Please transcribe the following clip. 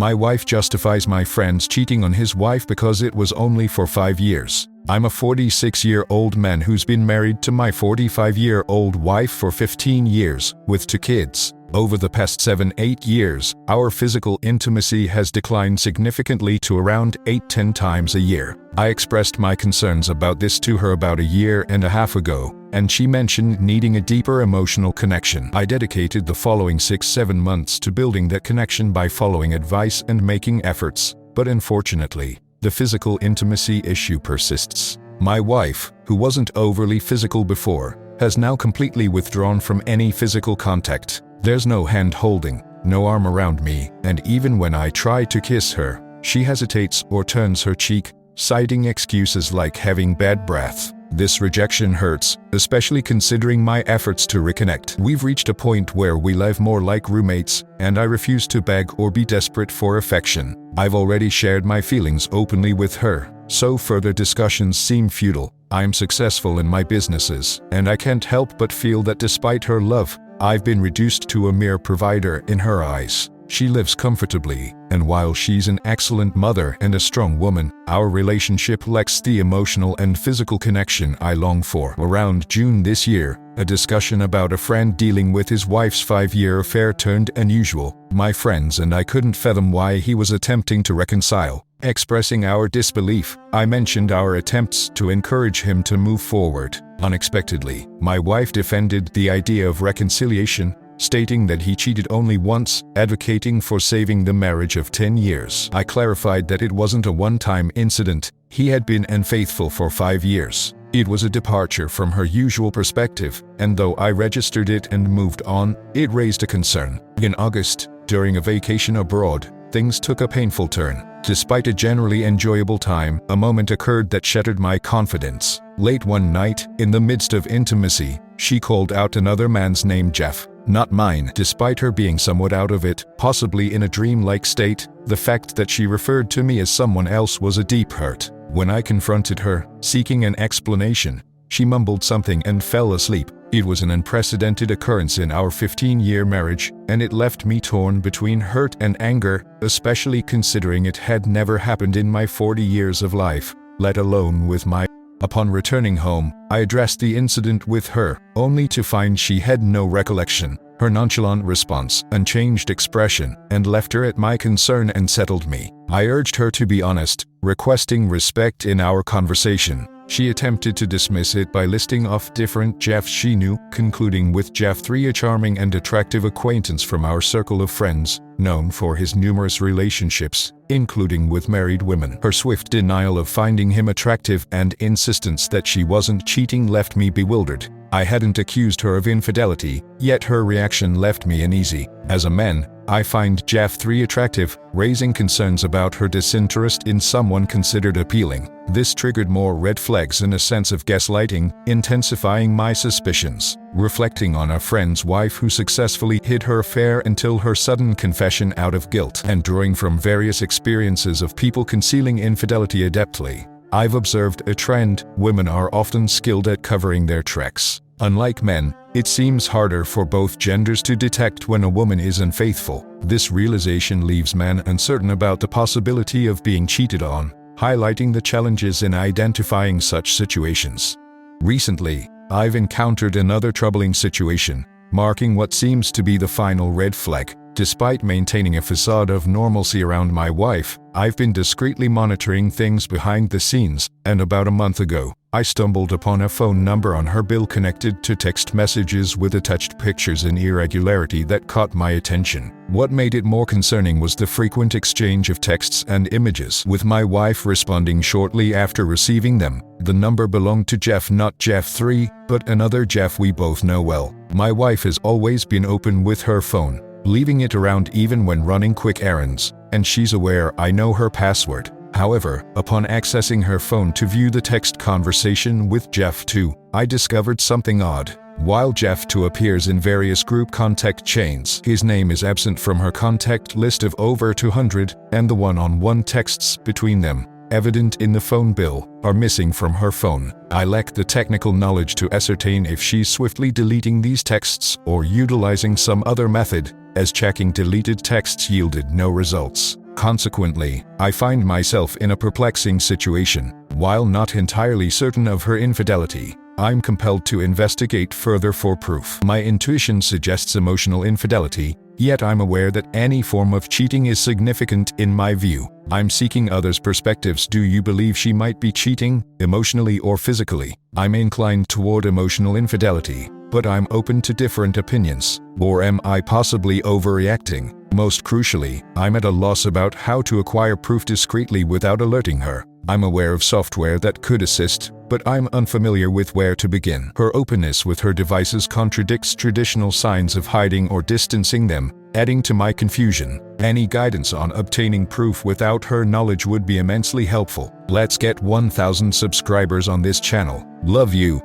My wife justifies my friend's cheating on his wife because it was only for 5 years. I'm a 46-year-old man who's been married to my 45-year-old wife for 15 years, with 2 kids. Over the past 7-8 years, our physical intimacy has declined significantly to around 8-10 times a year. I expressed my concerns about this to her about a year and a half ago, and she mentioned needing a deeper emotional connection. I dedicated the following 6-7 months to building that connection by following advice and making efforts, but unfortunately, the physical intimacy issue persists. My wife, who wasn't overly physical before, has now completely withdrawn from any physical contact. There's no hand holding, no arm around me, and even when I try to kiss her, she hesitates or turns her cheek, citing excuses like having bad breath. This rejection hurts, especially considering my efforts to reconnect. We've reached a point where we live more like roommates, and I refuse to beg or be desperate for affection. I've already shared my feelings openly with her, so further discussions seem futile. I'm successful in my businesses, and I can't help but feel that despite her love, I've been reduced to a mere provider in her eyes. She lives comfortably, and while she's an excellent mother and a strong woman, our relationship lacks the emotional and physical connection I long for. Around June this year, a discussion about a friend dealing with his wife's 5-year affair turned unusual. My friends and I couldn't fathom why he was attempting to reconcile. Expressing our disbelief, I mentioned our attempts to encourage him to move forward. Unexpectedly, my wife defended the idea of reconciliation, stating that he cheated only once, advocating for saving the marriage of 10 years. I clarified that it wasn't a one-time incident. He had been unfaithful for 5 years. It was a departure from her usual perspective, and though I registered it and moved on, it raised a concern. In August, during a vacation abroad, things took a painful turn. Despite a generally enjoyable time, a moment occurred that shattered my confidence. Late one night, in the midst of intimacy, she called out another man's name, Jeff, not mine. Despite her being somewhat out of it, possibly in a dream-like state, the fact that she referred to me as someone else was a deep hurt. When I confronted her, seeking an explanation, she mumbled something and fell asleep. It was an unprecedented occurrence in our 15-year marriage, and it left me torn between hurt and anger, especially considering it had never happened in my 40 years of life, let alone with my. Upon returning home, I addressed the incident with her, only to find she had no recollection. Her nonchalant response, unchanged expression, and left her at my concern and settled me. I urged her to be honest, requesting respect in our conversation. She attempted to dismiss it by listing off different Jeffs she knew, concluding with Jeff 3, a charming and attractive acquaintance from our circle of friends, known for his numerous relationships, including with married women. Her swift denial of finding him attractive and insistence that she wasn't cheating left me bewildered. I hadn't accused her of infidelity, yet her reaction left me uneasy. As a man, I find Jeff 3 attractive, raising concerns about her disinterest in someone considered appealing. This triggered more red flags and a sense of gaslighting, intensifying my suspicions. Reflecting on a friend's wife who successfully hid her affair until her sudden confession out of guilt, and drawing from various experiences of people concealing infidelity adeptly, I've observed a trend: women are often skilled at covering their tracks. Unlike men, it seems harder for both genders to detect when a woman is unfaithful. This realization leaves men uncertain about the possibility of being cheated on, highlighting the challenges in identifying such situations. Recently, I've encountered another troubling situation, marking what seems to be the final red flag. Despite maintaining a facade of normalcy around my wife, I've been discreetly monitoring things behind the scenes, and about a month ago, I stumbled upon a phone number on her bill connected to text messages with attached pictures in irregularity that caught my attention. What made it more concerning was the frequent exchange of texts and images, with my wife responding shortly after receiving them. The number belonged to Jeff, not Jeff 3, but another Jeff we both know well. My wife has always been open with her phone, leaving it around even when running quick errands, and she's aware I know her password. However, upon accessing her phone to view the text conversation with Jeff 2, I discovered something odd. While Jeff 2 appears in various group contact chains, his name is absent from her contact list of over 200, and the one-on-one texts between them, evident in the phone bill, are missing from her phone. I lack the technical knowledge to ascertain if she's swiftly deleting these texts or utilizing some other method, as checking deleted texts yielded no results. Consequently, I find myself in a perplexing situation. While not entirely certain of her infidelity, I'm compelled to investigate further for proof. My intuition suggests emotional infidelity, yet I'm aware that any form of cheating is significant in my view. I'm seeking others' perspectives. Do you believe she might be cheating, emotionally or physically? I'm inclined toward emotional infidelity, but I'm open to different opinions. Or am I possibly overreacting? Most crucially, I'm at a loss about how to acquire proof discreetly without alerting her. I'm aware of software that could assist, but I'm unfamiliar with where to begin. Her openness with her devices contradicts traditional signs of hiding or distancing them, adding to my confusion. Any guidance on obtaining proof without her knowledge would be immensely helpful. Let's get 1,000 subscribers on this channel. Love you.